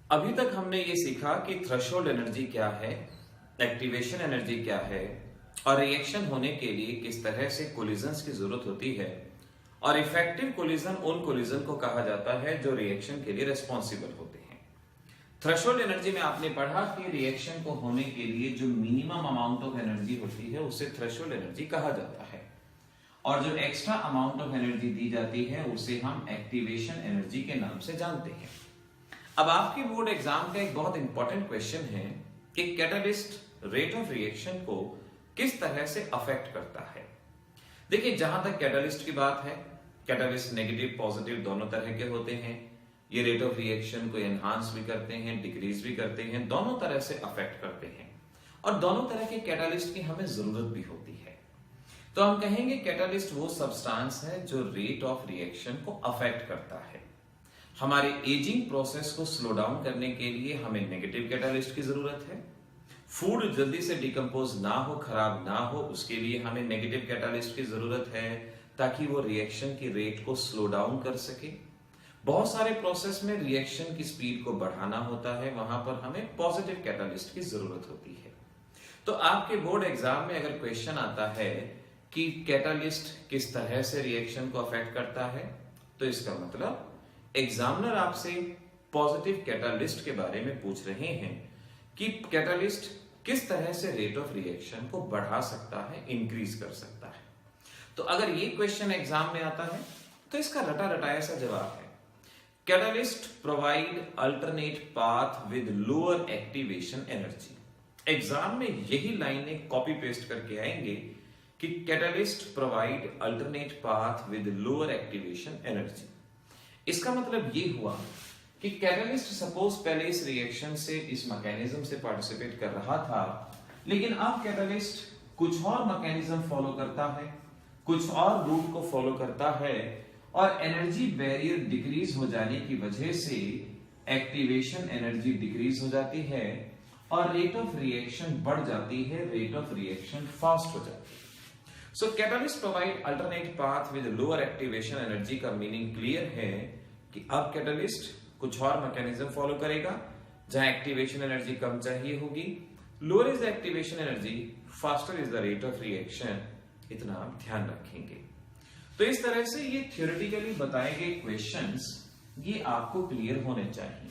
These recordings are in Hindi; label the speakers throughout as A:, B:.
A: अभी तक हमने ये सीखा कि थ्रेशोल्ड एनर्जी क्या है, एक्टिवेशन एनर्जी क्या है और रिएक्शन होने के लिए किस तरह से कोलिजन्स की जरूरत होती है। और इफेक्टिव कोलिजन उन कोलिजन को कहा जाता है जो रिएक्शन के लिए रेस्पॉन्सिबल होते हैं। थ्रेशोल्ड एनर्जी में आपने पढ़ा कि रिएक्शन को होने के लिए जो मिनिमम अमाउंट ऑफ एनर्जी होती है उसे थ्रेशोल्ड एनर्जी कहा जाता है, और जो एक्स्ट्रा अमाउंट ऑफ एनर्जी दी जाती है उसे हम एक्टिवेशन एनर्जी के नाम से जानते हैं। अब आपके बोर्ड एग्जाम का एक बहुत इंपॉर्टेंट क्वेश्चन है कि कैटालिस्ट रेट ऑफ रिएक्शन को किस तरह से अफेक्ट करता है। देखिए, जहां तक कैटालिस्ट की बात है, कैटालिस्ट नेगेटिव पॉजिटिव दोनों तरह के होते हैं। ये रेट ऑफ रिएक्शन को एनहांस भी करते हैं, डिक्रीज भी करते हैं, दोनों तरह से अफेक्ट करते हैं और दोनों तरह के कैटालिस्ट की हमें जरूरत भी होती है। तो हम कहेंगे कैटालिस्ट वो सब्सटेंस है जो रेट ऑफ रिएक्शन को अफेक्ट करता है। हमारे एजिंग प्रोसेस को स्लो डाउन करने के लिए हमें नेगेटिव कैटालिस्ट की जरूरत है। फूड जल्दी से डिकम्पोज ना हो, खराब ना हो, उसके लिए हमें नेगेटिव कैटालिस्ट की जरूरत है ताकि वो रिएक्शन की रेट को स्लो डाउन कर सके। बहुत सारे प्रोसेस में रिएक्शन की स्पीड को बढ़ाना होता है, वहां पर हमें पॉजिटिव कैटालिस्ट की जरूरत होती है। तो आपके बोर्ड एग्जाम में अगर क्वेश्चन आता है कि कैटालिस्ट किस तरह से रिएक्शन को अफेक्ट करता है, तो इसका मतलब एग्जामिनर आपसे पॉजिटिव कैटालिस्ट के बारे में पूछ रहे हैं कि कैटालिस्ट किस तरह से रेट ऑफ रिएक्शन को बढ़ा सकता है, इंक्रीज कर सकता है। तो अगर ये क्वेश्चन एग्जाम में आता है तो इसका रटा रटाया सा जवाब है, catalyst provide alternate path with lower activation energy. Exam में यही लाइनें कॉपी पेस्ट करके आएंगे कि catalyst provide alternate path with lower activation energy. इसका मतलब ये हुआ कि कैटालिस्ट सपोज पहले इस रिएक्शन से, इस मैकेनिज्म से पार्टिसिपेट कर रहा था, लेकिन अब कैटालिस्ट कुछ और मैकेनिज्म फॉलो करता है, कुछ और रूट को फॉलो करता है और एनर्जी बैरियर डिक्रीज हो जाने की वजह से एक्टिवेशन एनर्जी डिक्रीज हो जाती है और रेट ऑफ रिएक्शन बढ़ जाती है, रेट ऑफ रिएक्शन फास्ट हो जाती है। So catalyst provide alternate path with lower activation energy का मीनिंग क्लियर है कि अब कैटालिस्ट कुछ और मैकेनिज्म फॉलो करेगा जहां एक्टिवेशन एनर्जी कम चाहिए होगी। Lower is the activation energy, faster is the rate of reaction, इतना आप ध्यान रखेंगे। तो इस तरह से ये थ्योरेटिकली बताए गए क्वेश्चंस ये आपको क्लियर होने चाहिए।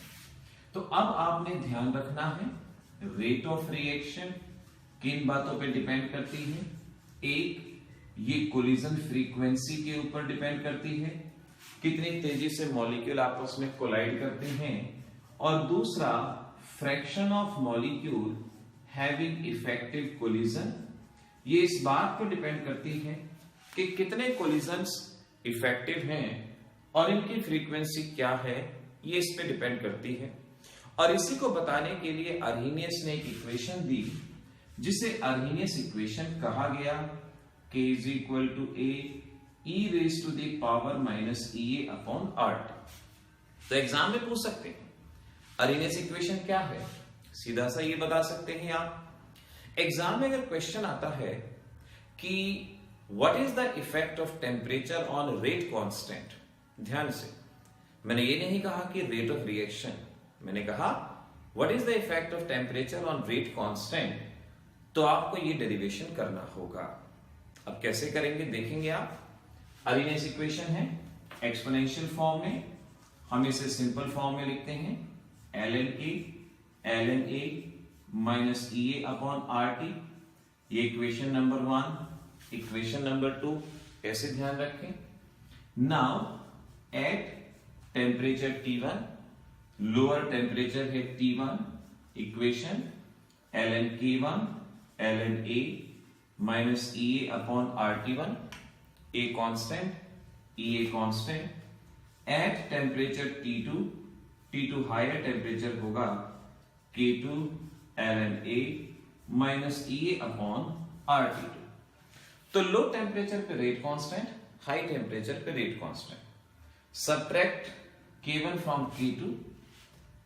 A: तो अब आपने ध्यान रखना है, रेट ऑफ रिएक्शन किन बातों पे डिपेंड करती है। एक, ये कोलिजन फ्रीक्वेंसी के ऊपर डिपेंड करती है, कितनी तेजी से मॉलिक्यूल आपस में कोलाइड करते हैं, और दूसरा fraction of molecule having effective collision, ये इस बात पर डिपेंड करती है कि कितने कोलिजन्स इफेक्टिव हैं और इनकी फ्रीक्वेंसी क्या है, ये इस पे डिपेंड करती है। और इसी को बताने के लिए अर्हीनियस ने एक इक्वेशन दी जिसे अर्हीनियस इक्वेशन कहा गया, k is equal to a e raised to the power minus ea upon RT। तो एग्जाम में पूछ सकते हैं अर्हीनियस इक्वेशन क्या है, सीधा सा ये बता सकते हैं आप। एग्जाम में अगर क्वेश्चन आता है कि what is the effect of temperature on rate constant, ध्यान से, मैंने ये नहीं कहा कि रेट ऑफ रिएक्शन, मैंने कहा what is the effect of temperature on rate constant, तो आपको ये डेरिवेशन करना होगा। अब कैसे करेंगे देखेंगे आप। अर्हीनियस इक्वेशन है एक्सपोनेंशियल फॉर्म में, हम इसे सिंपल फॉर्म में लिखते हैं, ln a minus ea upon RT। ये इक्वेशन नंबर 1। इक्वेशन नंबर 2 कैसे ध्यान रखें, now at temperature T1, lower temperature है T1, equation ln K1 ln a minus ea upon RT1, a constant, ea constant, at temperature T2 higher temperature होगा K2 ln a minus ea upon RT2। तो लो टेम्परेचर पे रेट कांस्टेंट, हाई टेम्परेचर पे rate constant. Subtract K1 from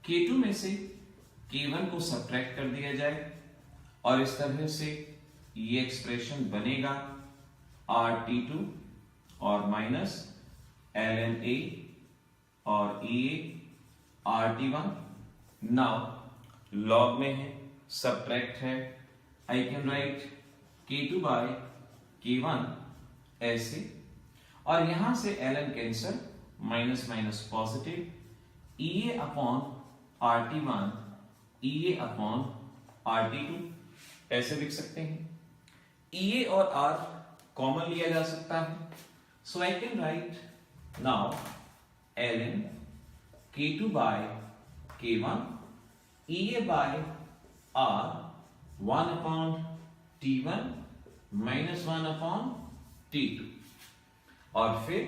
A: K2 में से K1 को सब्ट्रैक्ट कर दिया जाए और इस तरह से ये एक्सप्रेशन बनेगा RT2 और माइनस ln a और ea RT1 नाउ लॉग में है, सब्ट्रैक्ट है, आई can right K2 by K1 ऐसे, और यहां से ln cancer, minus minus positive, EA upon RT1 EA upon RT2 ऐसे लिख सकते हैं। EA और R कॉमन लिया जा सकता है, so I can write now ln K2 by K1 EA by R 1 upon T1 minus 1 upon T2, और फिर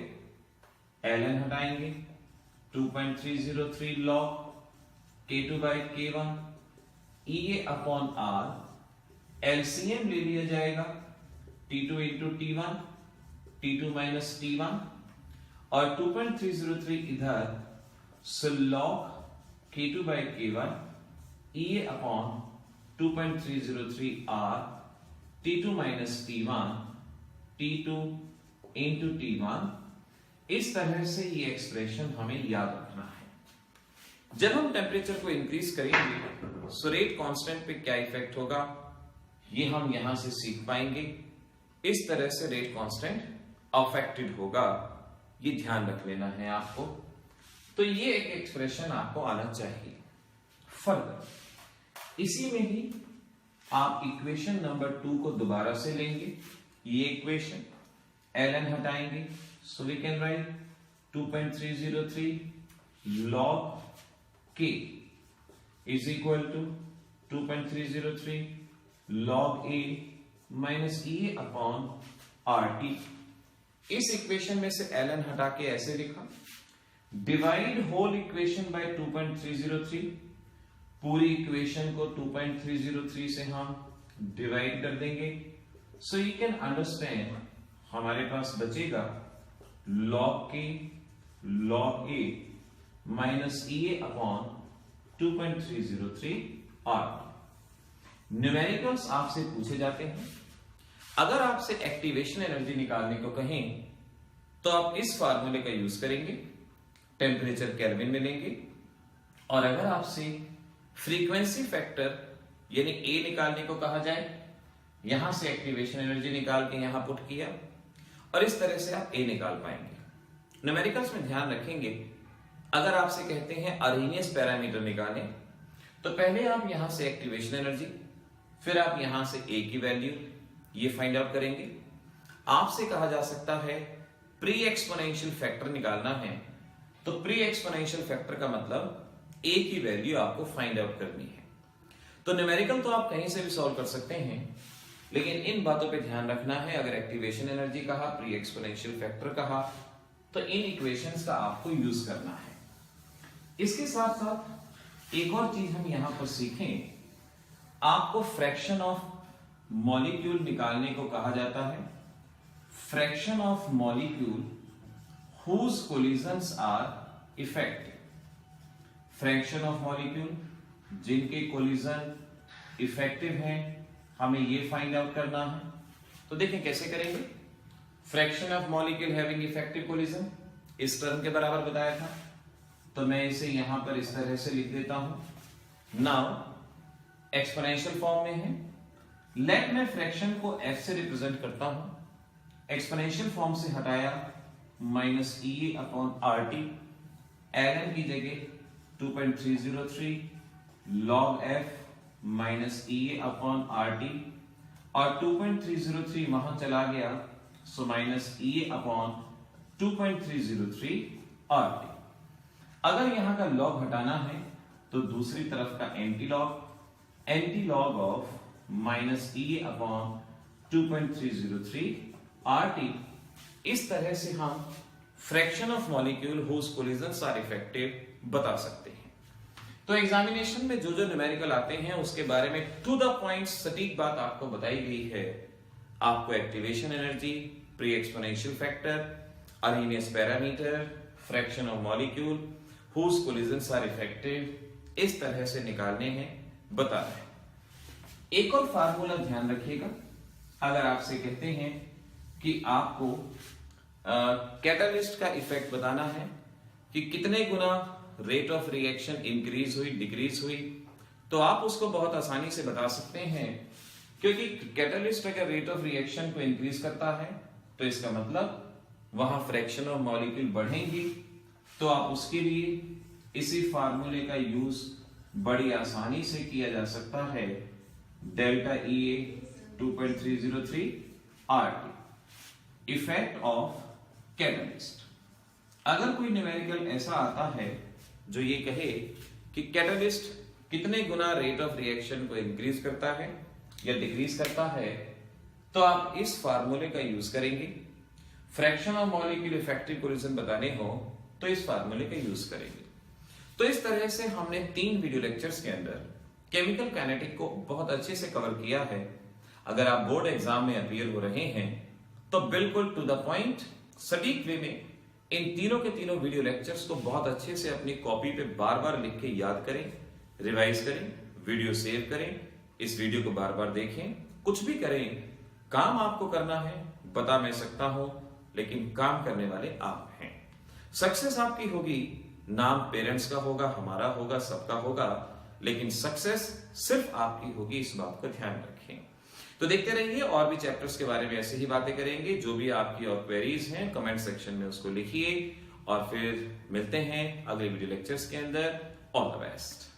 A: ln हटाएंगे 2.303 log K2 by K1 EA upon R, LCM ले लिया जाएगा T2 into T1, T2 minus T1, और 2.303 इधर, so log K2 by K1 EA upon 2.303 R T2 minus T1 T2 into T1। इस तरह से ये एक्सप्रेशन हमें याद रखना है। जब हम टेम्परेचर को इंक्रीज करेंगे सो रेट कांस्टेंट पे क्या इफेक्ट होगा ये हम यहां से सीख पाएंगे। इस तरह से रेट कांस्टेंट अफेक्टेड होगा, ये ध्यान रख लेना है आपको। तो ये एक एक्सप्रेशन आपको आना चाहिए। फर्दर इसी में ही आप इक्वेशन नंबर 2 को दोबारा से लेंगे। ये इक्वेशन ln हटाएंगे, so we can write 2.303 log K is equal to 2.303 log A minus EA upon RT। इस इक्वेशन में से ln हटा के ऐसे लिखा, डिवाइड होल इक्वेशन बाय 2.303, पूरी इक्वेशन को 2.303 से हम डिवाइड कर देंगे, सो यू कैन अंडरस्टैंड हमारे पास बचेगा log K log A minus EA upon 2.303 RT। Numericals आपसे पूछे जाते हैं। अगर आपसे एक्टिवेशन एनर्जी निकालने को कहें तो आप इस फार्मूले का यूज करेंगे, टेम्परेचर केल्विन में लेंगे, और अगर आपसे फ्रीक्वेंसी फैक्टर यानी A निकालने को कहा जाए, यहां से एक्टिवेशन एनर्जी निकाल के यहां पुट किया, और इस तरह से आप A निकाल पाएंगे। न्यूमेरिकल्स में ध्यान रखेंगे, अगर आपसे कहते हैं अरेनियस पैरामीटर निकालें तो पहले आप यहां से एक्टिवेशन एनर्जी, फिर आप यहां से A की वैल्यू ये फाइंड आउट करेंगे। आपसे कहा जा सकता है प्री एक्सपोनेंशियल फैक्टर निकालना है, तो प्री एक्सपोनेंशियल फैक्टर का मतलब A की वैल्यू आपको फाइंड आउट करनी है। तो न्यूमेरिकल तो आप कहीं से भी सॉल्व कर सकते हैं, लेकिन इन बातों पे ध्यान रखना है। अगर एक्टिवेशन एनर्जी कहा, प्री एक्सपोनेंशियल फैक्टर कहा, तो इन इक्वेशंस का आपको यूज करना है। इसके साथ साथ एक और चीज हम यहां पर सीखें, आपको फ्रैक्शन ऑफ मॉलिक्यूल निकालने को कहा जाता है। Fraction of molecule whose collisions are effective, fraction of molecule जिनके कोलिजन इफेक्टिव हैं, हमें ये फाइंड आउट करना है। तो देखें कैसे करेंगे। Fraction of molecule having effective collision इस टर्म के बराबर बताया था, तो मैं इसे यहां पर इस तरह से लिख देता हूं। नाउ एक्सपोनेंशियल फॉर्म में है, लेट मैं फ्रैक्शन को f से रिप्रेजेंट करता हूं। एक्सपोनेंशियल फॉर्म से हटाया minus EA upon RT, ln की जगह 2.303 log f minus EA upon RT, और 2.303 वहां चला गया, so minus EA upon 2.303 RT। अगर यहां का लॉग हटाना है तो दूसरी तरफ का anti log of minus EA upon 2.303 RT। इस तरह से हम fraction of molecule whose collisions are effective बता सकते हैं। तो एग्जामिनेशन में जो जो न्यूमेरिकल आते हैं उसके बारे में टू द पॉइंट सटीक बात आपको बताई गई है। आपको activation energy, pre exponential factor, Arrhenius parameter, fraction of molecule whose collisions are effective इस तरह से निकालने हैं बता रहे हैं। एक और फार्मूला ध्यान रखिएगा, अगर आपसे कहते हैं कि आपको कैटालिस्ट का इफेक्ट बताना है कि कितने गुना रेट ऑफ रिएक्शन इंक्रीज हुई, डिक्रीज हुई, तो आप उसको बहुत आसानी से बता सकते हैं, क्योंकि कैटलिस्ट अगर रेट ऑफ रिएक्शन को इंक्रीज करता है तो इसका मतलब वहां फ्रैक्शन ऑफ मॉलिक्यूल बढ़ेंगी, तो आप उसके लिए इसी फार्मूले का यूज बड़ी आसानी से किया जा सकता है, delta EA 2.303 RT, effect of catalyst. अगर कोई न्यूमेरिकल ऐसा आता है जो ये कहे कि कैटलिस्ट कितने गुना रेट ऑफ रिएक्शन को इंक्रीज करता है या डिक्रीज करता है, तो आप इस फार्मूले का यूज करेंगे। Fraction of molecule effective collision बताने हो तो इस फार्मूले का यूज करेंगे। तो इस तरह से हमने 3 वीडियो लेक्चर्स के अंदर केमिकल काइनेटिक को बहुत अच्छे से कवर किया है। अगर आप बोर्ड एग्जाम में अपीयर हो रहे हैं तो बिल्कुल टू द पॉइंट सटीक वे में इन तीनों के तीनों वीडियो लेक्चर्स को बहुत अच्छे से अपनी कॉपी पे बार बार लिख के याद करें, रिवाइज करें, वीडियो सेव करें, इस वीडियो को बार बार देखें, कुछ भी करें, काम आपको करना है, बता मैं सकता हूं, लेकिन काम करने वाले आप हैं। सक्सेस आपकी होगी, नाम पेरेंट्स का होगा, हमारा होगा, सबका होगा, लेकिन सक्सेस सिर्फ आपकी होगी, इस बात का ध्यान रखें। तो देखते रहिए, और भी चैप्टर्स के बारे में ऐसे ही बातें करेंगे। जो भी आपकी और क्वेरीज हैं कमेंट सेक्शन में उसको लिखिए, और फिर मिलते हैं अगले वीडियो लेक्चर्स के अंदर। All the best.